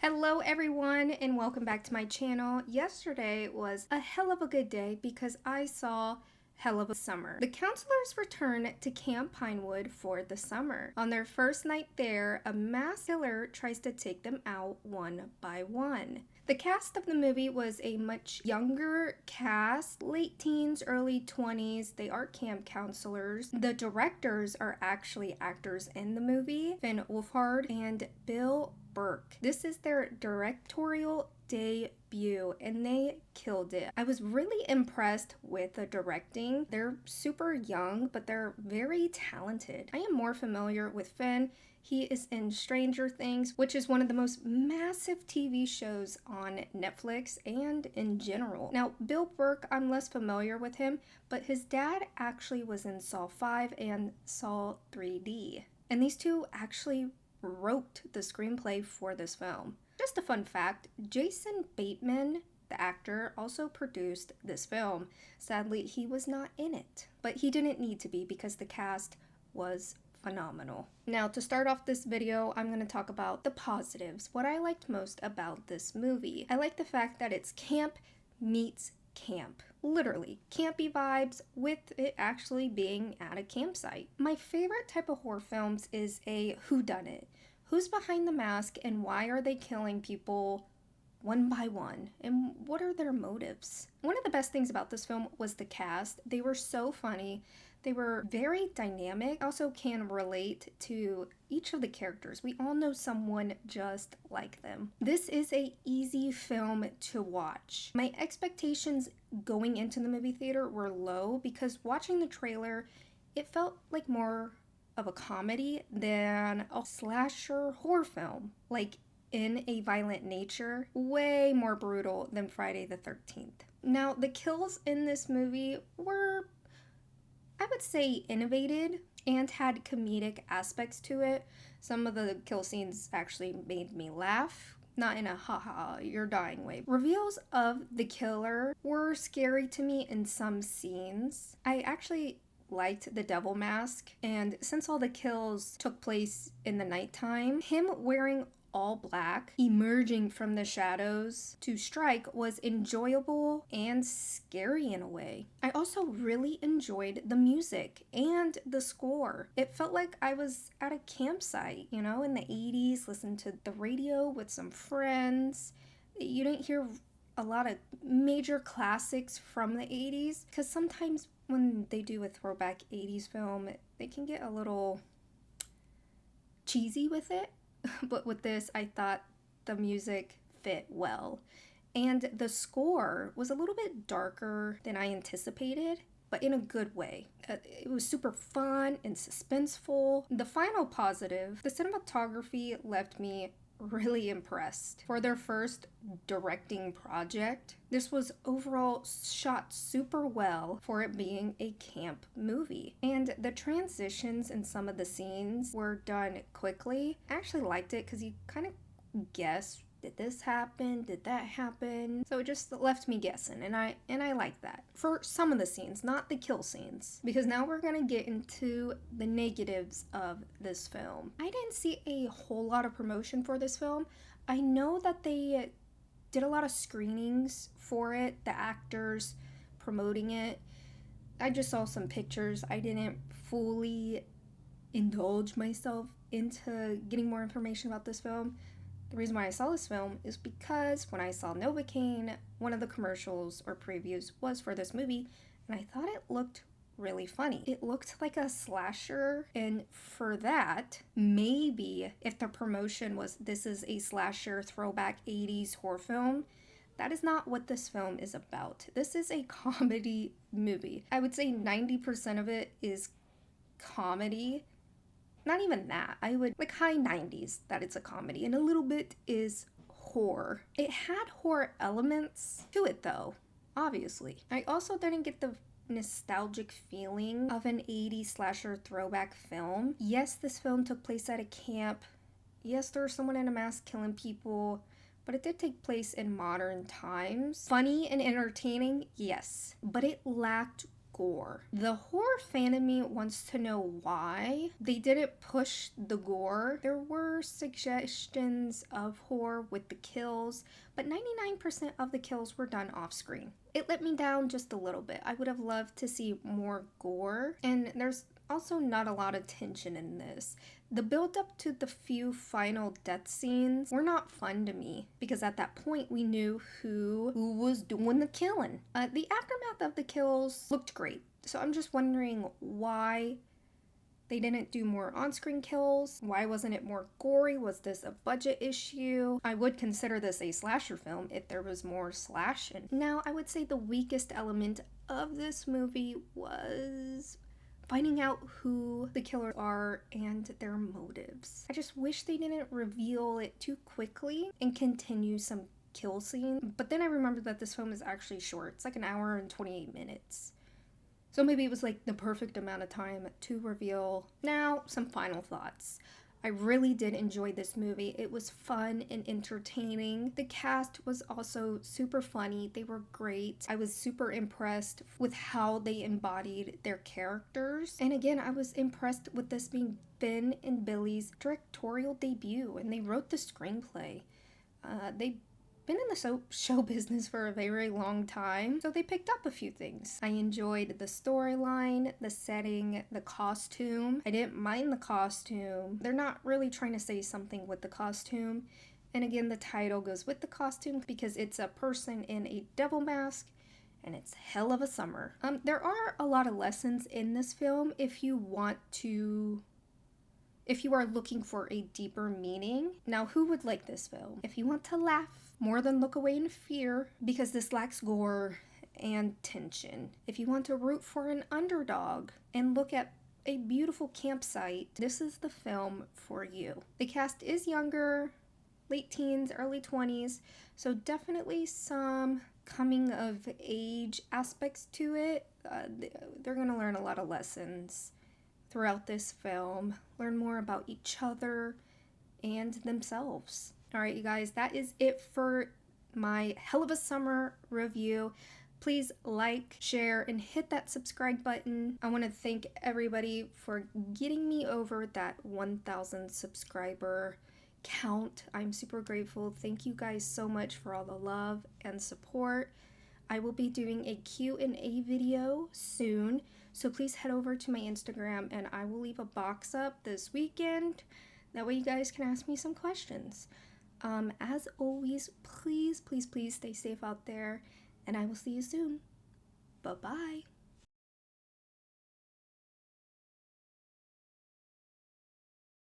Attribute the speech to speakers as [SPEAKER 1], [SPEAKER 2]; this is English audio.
[SPEAKER 1] Hello everyone and welcome back to my channel. Yesterday was a hell of a good day because I saw Hell of a Summer. The counselors return to Camp Pinewood for the summer. On their first night there, a mass killer tries to take them out one by one. The cast of the movie was a much younger cast, late teens, early 20s. They are camp counselors. The directors are actually actors in the movie, Finn Wolfhard and Bill Burke. This is their directorial debut and they killed it. I was really impressed with the directing. They're super young, but they're very talented. I am more familiar with Finn. He is in Stranger Things, which is one of the most massive TV shows on Netflix and in general. Now, Bill Burke, I'm less familiar with him, but his dad actually was in Saw 5 and Saw 3D. And these two actually wrote the screenplay for this film. Just a fun fact, Jason Bateman, the actor, also produced this film. Sadly, he was not in it, but he didn't need to be because the cast was phenomenal. Now, to start off this video, I'm going to talk about the positives, what I liked most about this movie. I like the fact that it's camp meets camp. Literally, campy vibes with it actually being at a campsite. My favorite type of horror films is a whodunit. Who's behind the mask and why are they killing people one by one? And what are their motives? One of the best things about this film was the cast. They were so funny. They were very dynamic. I also can relate to each of the characters. We all know someone just like them. This is a easy film to watch. My expectations going into the movie theater were low because watching the trailer, it felt like more of a comedy than a slasher horror film. Like in a violent nature, way more brutal than Friday the 13th. Now, the kills in this movie were, I would say, innovated and had comedic aspects to it. Some of the kill scenes actually made me laugh, not in a haha, you're dying way. Reveals of the killer were scary to me in some scenes. I actually liked the devil mask, and since all the kills took place in the nighttime, him wearing all black, emerging from the shadows to strike was enjoyable and scary in a way. I also really enjoyed the music and the score. It felt like I was at a campsite, in the 80s, listening to the radio with some friends. You didn't hear a lot of major classics from the 80s because sometimes when they do a throwback 80s film, they can get a little cheesy with it. But with this, I thought the music fit well. And the score was a little bit darker than I anticipated, but in a good way. It was super fun and suspenseful. The final positive, the cinematography left me really impressed. For their first directing project, this was overall shot super well for it being a camp movie. And the transitions in some of the scenes were done quickly. I actually liked it because you kind of guess, did this happen? Did that happen? So it just left me guessing, and I like that. For some of the scenes, not the kill scenes, because now we're gonna get into the negatives of this film. I didn't see a whole lot of promotion for this film. I know that they did a lot of screenings for it, the actors promoting it. I just saw some pictures. I didn't fully indulge myself into getting more information about this film. The reason why I saw this film is because when I saw Novocaine, one of the commercials or previews was for this movie, and I thought it looked really funny. It looked like a slasher, and for that, maybe if the promotion was this is a slasher throwback 80s horror film, that is not what this film is about. This is a comedy movie. I would say 90% of it is comedy. Not even that. I would like high 90s that it's a comedy, and a little bit is horror. It had horror elements to it though, obviously. I also didn't get the nostalgic feeling of an 80s slasher throwback film. Yes, this film took place at a camp. Yes, there was someone in a mask killing people, but it did take place in modern times. Funny and entertaining, yes, but it lacked gore. The horror fan in me wants to know why they didn't push the gore. There were suggestions of horror with the kills, but 99% of the kills were done off screen. It let me down just a little bit. I would have loved to see more gore, and there's also not a lot of tension in this. The build up to the few final death scenes were not fun to me because at that point we knew who was doing the killing. The aftermath of the kills looked great, so I'm just wondering why they didn't do more on-screen kills. Why wasn't it more gory? Was this a budget issue? I would consider this a slasher film if there was more slashing. Now, I would say the weakest element of this movie was finding out who the killers are and their motives. I just wish they didn't reveal it too quickly and continue some kill scenes. But then I remembered that this film is actually short. It's like an hour and 28 minutes. So maybe it was like the perfect amount of time to reveal. Now, some final thoughts. I really did enjoy this movie. It was fun and entertaining. The cast was also super funny. They were great. I was super impressed with how they embodied their characters. And again, I was impressed with this being Ben and Billy's directorial debut, and they wrote the screenplay. They've been in the show business for a very long time, so they picked up a few things. I enjoyed the storyline, the setting, the costume. I didn't mind the costume. They're not really trying to say something with the costume. And again, the title goes with the costume because it's a person in a devil mask, and it's hell of a summer. There are a lot of lessons in this film if you are looking for a deeper meaning. Now, who would like this film? If you want to laugh more than look away in fear, because this lacks gore and tension. If you want to root for an underdog and look at a beautiful campsite, this is the film for you. The cast is younger, late teens, early 20s, so definitely some coming of age aspects to it. They're gonna learn a lot of lessons throughout this film, learn more about each other and themselves. All right, you guys, that is it for my Hell of a Summer review. Please like, share, and hit that subscribe button. I want to thank everybody for getting me over that 1,000 subscriber count. I'm super grateful. Thank you guys so much for all the love and support. I will be doing a Q&A video soon, so please head over to my Instagram and I will leave a box up this weekend. That way you guys can ask me some questions. As always, please, please, please stay safe out there, and I will see you soon. Bye-bye.